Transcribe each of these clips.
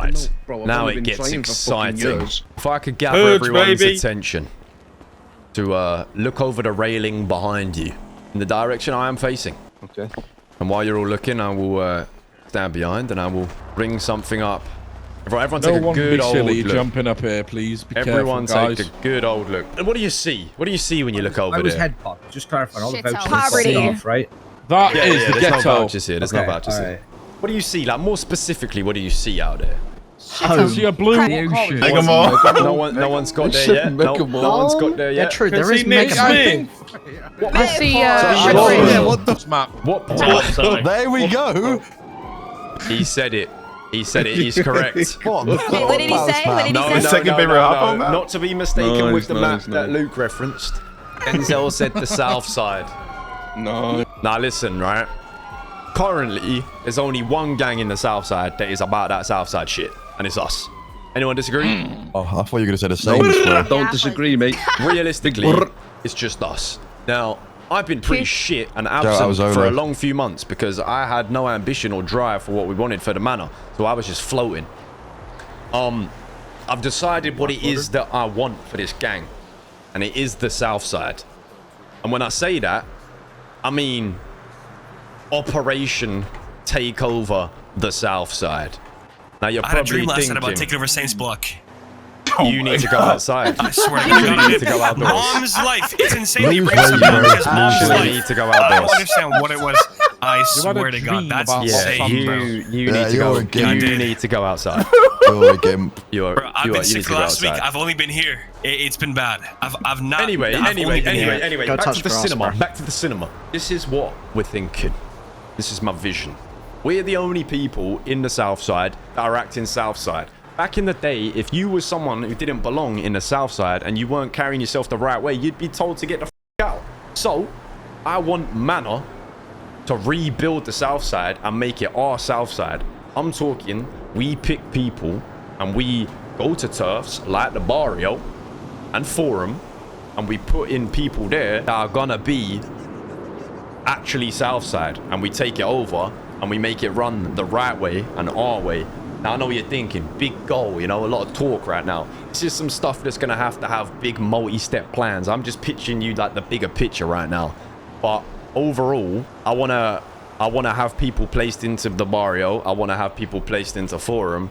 Right, Bro, I've now only it been gets trying for fucking exciting. years. If I could gather everyone's attention to look over the railing behind you in the direction I am facing. Okay. And while you're all looking, I will stand behind and I will bring something up. Everyone take a good old look. Jumping up here, please. Be Everyone careful, take a good old look. And what do you see? What do you see when you look over I was there? head pop. Just clarifying. All the vouchers Poverty. are off, right? That is the there's ghetto. no vouchers here. There's no vouchers here. What do you see? Like, more specifically, what do you see out there? I see a blue ocean. No one's got there yet. No one's got there yet. Yeah, true. There is Mega Man. I see What the map? What? There we go. He said it. He said it. He's correct. What did he say? What did he say? No. Not to be mistaken with the map that Luke referenced. Denzel said the south side. No. Now listen, right? Currently, there's only one gang in the south side that is about that south side shit, and it's us. Anyone disagree? Oh, I thought you were going to say the same. Don't disagree, mate. Realistically, it's just us. Now, I've been pretty shit and absent for a long few months because I had no ambition or drive for what we wanted for the manor, so I was just floating. I've decided what it is that I want for this gang, and it is the south side. And when I say that, I mean Operation Takeover the South Side. Now you're probably thinking, I had a dream last night about taking over Saints Block. You need to go outside. I swear to God, you need to go outdoors. Mom's life. It's insanely racist because Mom's life. You need to go outdoors. I don't understand what it was. I swear to God, that's insane, bro. You need to go. You need to go outside. You're a gimp. Bro, I've been sick last week. I've only been here. It's been bad. I've not. Anyway. Back to the cinema. Back to the cinema. This is what we're thinking. This is my vision. We're the only people in the south side that are acting south side. Back in the day, if you were someone who didn't belong in the south side and you weren't carrying yourself the right way, you'd be told to get the f out. So, I want Manor to rebuild the south side and make it our south side. I'm talking, we pick people and we go to turfs like the Barrio and Forum, and we put in people there that are gonna be actually south side, and we take it over and we make it run the right way and our way. Now I know what you're thinking, big goal, you know, a lot of talk right now. This is some stuff that's gonna have to have big multi-step plans. I'm just pitching you like the bigger picture right now. But overall, I wanna have people placed into the Barrio, I wanna have people placed into Forum,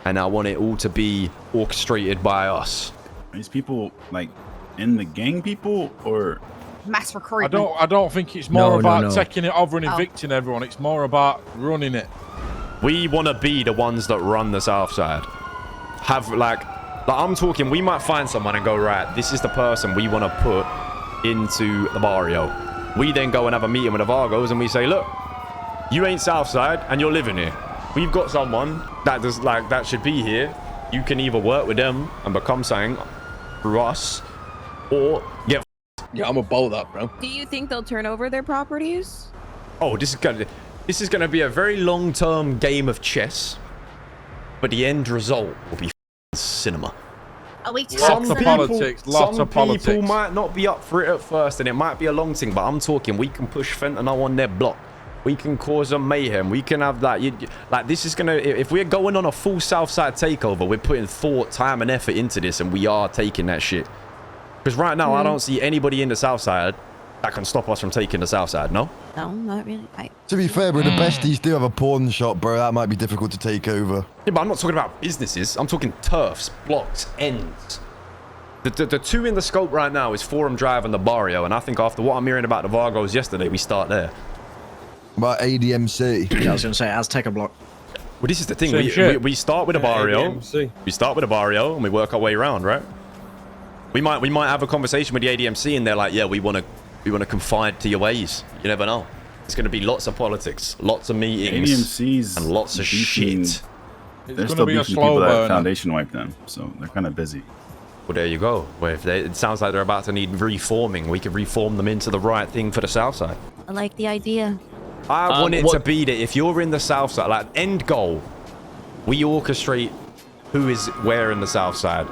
and I want it all to be orchestrated by us. These people like in the gang people or mass recruitment? I don't think it's more about taking it over and evicting everyone. It's more about running it. We want to be the ones that run the south side. Have like I'm talking, we might find someone and go, right, this is the person we want to put into the Barrio. We then go and have a meeting with the Vargos and we say, look, you ain't south side and you're living here. We've got someone that does like that should be here. You can either work with them and become something through us, or get. Yeah, I'm about that, bro. Do you think they'll turn over their properties? Oh, this is gonna be a very long-term game of chess, but the end result will be cinema. Are we Lots of politics. Some people might not be up for it at first, and it might be a long thing. But I'm talking, we can push fentanyl on their block. We can cause a mayhem. We can have that. Like this is gonna. If we're going on a full Southside takeover, we're putting thought, time, and effort into this, and we are taking that shit. Because right now, I don't see anybody in the Southside that can stop us from taking the Southside. No. No, not really. To be fair, bro, the besties do have a pawn shop, bro. That might be difficult to take over. Yeah, but I'm not talking about businesses. I'm talking turfs, blocks, ends. The two in the scope right now is Forum Drive and the Barrio, and I think after what I'm hearing about the Vargos yesterday, we start there. About ADMC. Yeah, I was going to say, Azteca block. Well, this is the thing. We start with a Barrio. We start with a Barrio, and we work our way around, right? We might have a conversation with the ADMC, and they're like, yeah, we want to confide to your ways. You never know. It's going to be lots of politics, lots of meetings, ADMC's and lots of shit. They're still beefing people that Foundation wiped them, so they're kind of busy. Well, there you go. Well, if it sounds like they're about to need reforming, we could reform them into the right thing for the South Side. I like the idea. I want it to be that if you're in the South Side, like end goal, we orchestrate who is where in the South Side.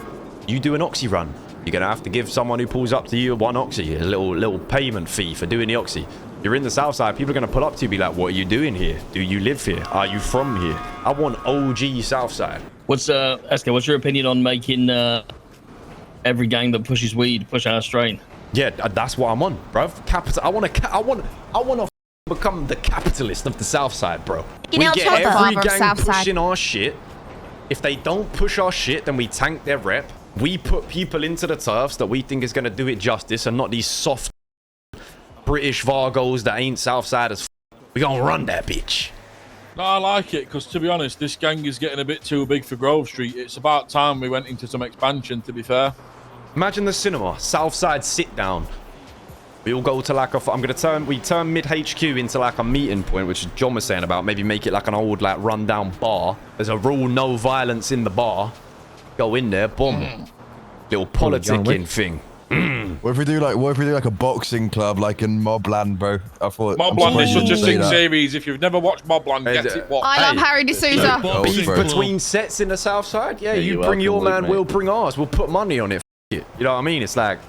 You do an oxy run. You're going to have to give someone who pulls up to you one oxy, a little payment fee for doing the oxy. You're in the South Side, people are going to pull up to you and be like, what are you doing here? Do you live here? Are you from here? I want OG Southside. What's SK? What's your opinion on making every gang that pushes weed push our strain? Yeah, that's what I'm on, bro. Capital. I want to become the capitalist of the Southside, bro. You We know, get every gang pushing our shit. If they don't push our shit, then we tank their rep. We put people into the turfs that we think is going to do it justice, and not these soft British Vargos that ain't Southside as we gonna run that bitch. No, I like it, because to be honest, this gang is getting a bit too big for Grove Street. It's about time we went into some expansion, to be fair. Imagine the cinema, Southside sit down. We all go to like a, we turn mid HQ into like a meeting point, which John was saying about, maybe make it like an old like rundown bar. There's a rule, no violence in the bar. Go in there, boom. Little politicking thing. What if we do like a boxing club like in Mobland, bro? I thought Mobland is such a sick series. If you've never watched Mobland, get it watched. I love Harry D'Souza. Beef between sets in the Southside? Yeah, you bring your man, we'll bring ours. We'll put money on it. You know what I mean? It's like,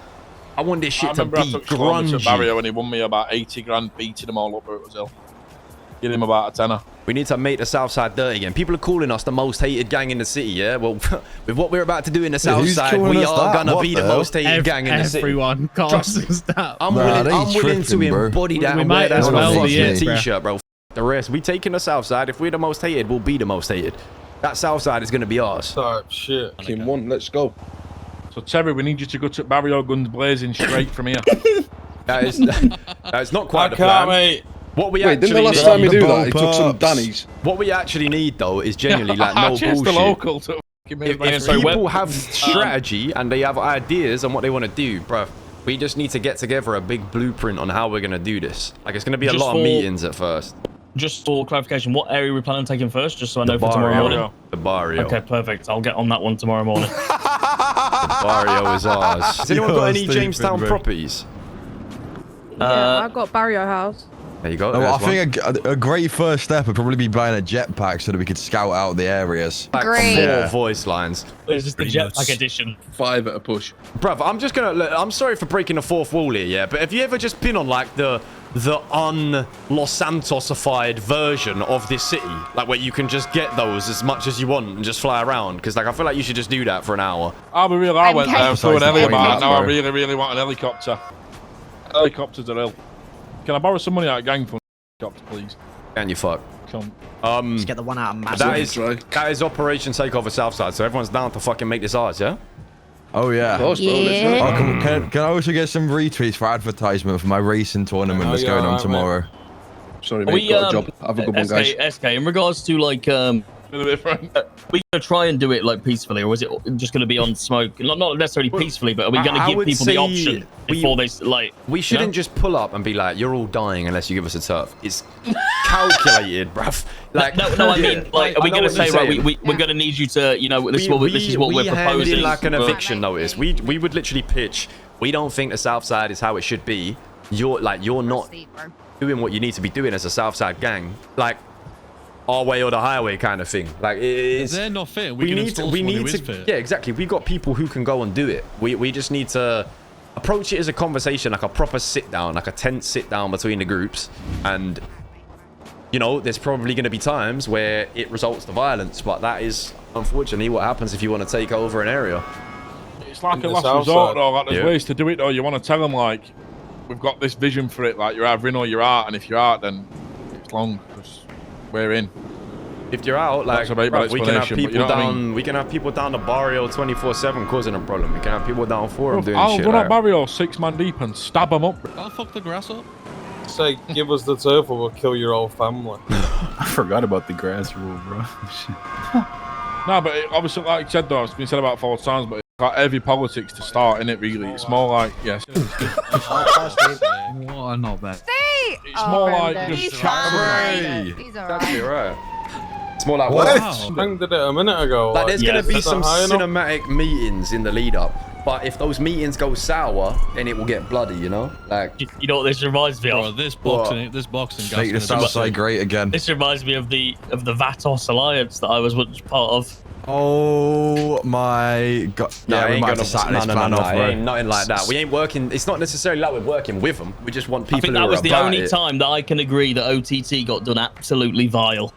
I want this shit to be grungy. Barrio, and he won me about 80 grand, beating them all up where it was ill. Get him about a tenner. We need to make the Southside dirty again. People are calling us the most hated gang in the city, yeah? Well, with what we're about to do in the Southside, we are gonna be the most hated gang in the city. Everyone calls us that. I'm willing to embody that and wear that on a fucking t-shirt, bro. The rest, we taking the Southside. If we're the most hated, we'll be the most hated. That Southside is gonna be ours. Shit. King 1, let's go. So Terry, we need you to go to Barrio guns blazing straight from here. That is not quite the plan. Mate. What we Wait, actually didn't the last time we do that, he took some Danny's? What we actually need, though, is genuinely like no bullshit. The local to if people have strategy and they have ideas on what they want to do, bro, we just need to get together a big blueprint on how we're going to do this. Like, it's going to be a lot of meetings at first. Just for clarification, what area are we planning on taking first, just so I know for tomorrow morning? The barrio. Okay, perfect. I'll get on that one tomorrow morning. The barrio is ours. Has anyone got any Jamestown properties? Yeah, I've got Barrio House. There you go. No, I think a great first step would probably be buying a jetpack so that we could scout out the areas. Great. 4 voice lines. It's just the jetpack edition. 5 at a push. Bruv, I'm just gonna. I'm sorry for breaking the fourth wall here, yeah. But have you ever just been on like the un-Los Santosified version of this city, like where you can just get those as much as you want and just fly around? Because like I feel like you should just do that for an hour. I'll be real. I went there and flew an helicopter. Now I really want an helicopter. Helicopters are ill. Can I borrow some money out of gang fund? Helicopter, please. Can you fuck? Come. Just get the one out of Manor. That is Operation Takeover Southside. So everyone's down to fucking make this ours, yeah? Oh yeah. Yeah. Oh, can I also get some retweets for advertisement for my racing tournament that's going on tomorrow? Sorry, mate. Got a job. Have a good one, guys. SK, in regards to like we gonna try and do it like peacefully, or is it just gonna be on smoke? Not necessarily peacefully, but are we gonna give people the option before they like? We shouldn't just pull up and be like, "You're all dying unless you give us a turf." It's calculated, bruv. Like, no, I mean, like, are we gonna say, right? We're gonna need you to, you know, this is what we're proposing. Like an eviction notice. We would literally pitch. We don't think the Southside is how it should be. You're not doing what you need to be doing as a Southside gang. Like, our way or the highway kind of thing. Like, they're not fit. We need to. Yeah, exactly. We got people who can go and do it. We just need to approach it as a conversation, like a proper sit down, like a tense sit down between the groups. And you know, there's probably going to be times where it results to violence, but that is unfortunately what happens if you want to take over an area. It's like a last resort, though. Like, there's ways to do it, though. You want to tell them, like, we've got this vision for it. Like, you're either in or you're out, and if you're out, then it's long. We're in. If you're out, like, bro, we can have people down. We can have people down the barrio 24/7 causing a problem. We can have people down for them doing shit. I'll run up barrio 6 man deep and stab them up. I'll fuck the grass up. Say, give us the turf or we'll kill your whole family. I forgot about the grass rule, bro. No, but obviously, like you said, though, it's been said about 4 times, but it's got heavy politics to start, innit, really? It's more like, yes. What? Not bad. It's more like just chat. He's alright. Right. It's more like what? Bang did it a minute ago. Like, there's gonna be some cinematic meetings in the lead up, but if those meetings go sour, then it will get bloody, you know. Like, you know what this reminds me of? This boxing. Make the Southside great again. This reminds me of the Vatos alliance that I was once part of. Oh my god! No, we might have to ain't nothing like that. We ain't working. It's not necessarily like we're working with them. We just want people. I think that was the only time that I can agree that OTT got done absolutely vile.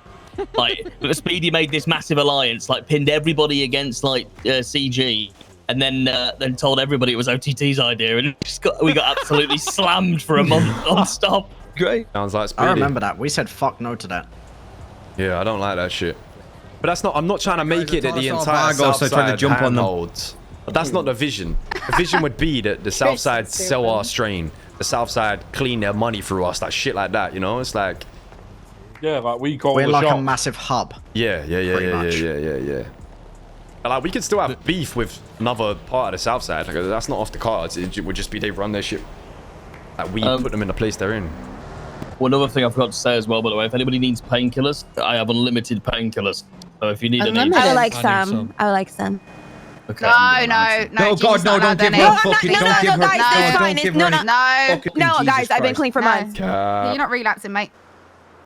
Like, Speedy made this massive alliance, like pinned everybody against like CG, and then told everybody it was OTT's idea, and we got absolutely slammed for a month non-stop. Great. Sounds like Speedy. I remember that. We said fuck no to that. Yeah, I don't like that shit. But that's not. I'm not trying to make it that the entire so Southside trying to jump on them. holds. But that's not the vision. The vision would be that the Southside sell our strain, the Southside clean their money through us, that shit like that. You know, it's like. Yeah, like we call we're the like shop. A massive hub. Yeah. Like we could still have beef with another part of the Southside. Like, that's not off the cards. It would just be they run their shit. Like we put them in the place they're in. One other thing I forgot to say as well, by the way, if anybody needs painkillers, I have unlimited painkillers. So if you need any, I would like some. I would like some. Okay. No, God, no, don't give her fucking, don't give her, guys, it's fine. don't give her any. No, guys, I've been clean for months. You're not relapsing, mate.